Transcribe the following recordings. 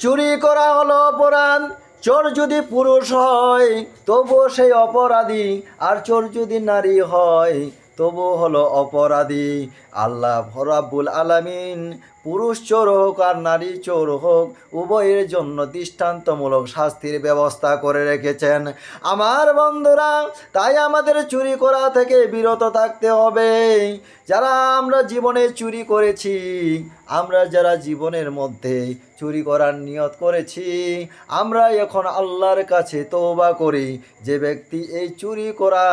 চুরি করা হলো অপরাধ। চোর যদি পুরুষ হয় তবুও সেই অপরাধী, আর চোর যদি নারী হয় তবু হলো অপরাধী। আল্লাহ রাব্বুল আলামিন পুরুষ চোর হোক আর নারী চোর হোক উভয়ের জন্য দৃষ্টান্তমূলক শাস্তির ব্যবস্থা করে রেখেছেন। আমার বন্ধুরা, তাই আমাদের চুরি করা থেকে বিরত থাকতে হবে। যারা আমরা জীবনে চুরি করেছি, আমরা যারা জীবনের মধ্যে চুরি করার নিয়ত করেছি, আমরা এখন আল্লাহর কাছে তওবা করি। যে ব্যক্তি এই চুরি করা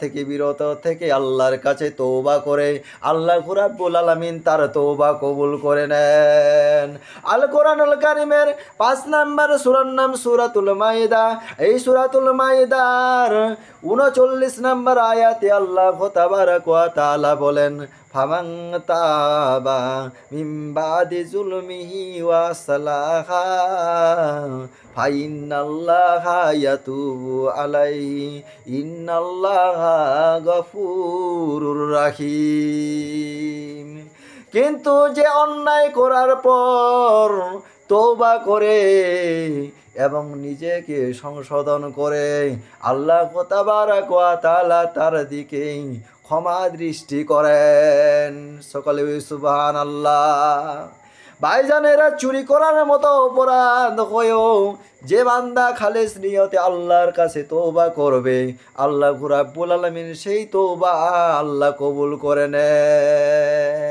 থেকে বিরত থেকে আল্লাহর কাছে তওবা করে, আল্লাহ রাব্বুল আলামিন তার তওবা কবুল করে নেন। আল কোরআনুল কারীমের 5 নম্বর সূরার নাম সূরাতুল মাইদা। এই সূরাতুল মাইদার 39 নম্বর আয়াতে আল্লাহ তাবারাক ওয়া তাআলা বলেন, ফামান তাবা মিন বাদি যুলমিহি ওয়া সালাহা ফাইন্নাল্লাহা ইয়াতুবু আলাইহি ইন্নাল্লাহা গফুরুর রাহিম। কিন্তু যে অন্যায় করার পর তওবা করে এবং নিজেকে সংশোধন করে, আল্লাহ তাবারাক ওয়া তাআলা তার দিকে ক্ষমা দৃষ্টি করেন। সকলে সুবহানাল্লাহ। ভাইজানেরা, চুরি করার মতো অপরাধ হয়েও যে বান্দা খালেস নিয়তে আল্লাহর কাছে তওবা করবে, আল্লাহ রাব্বুল আলামিন সেই তওবা আল্লাহ কবুল করে নেন।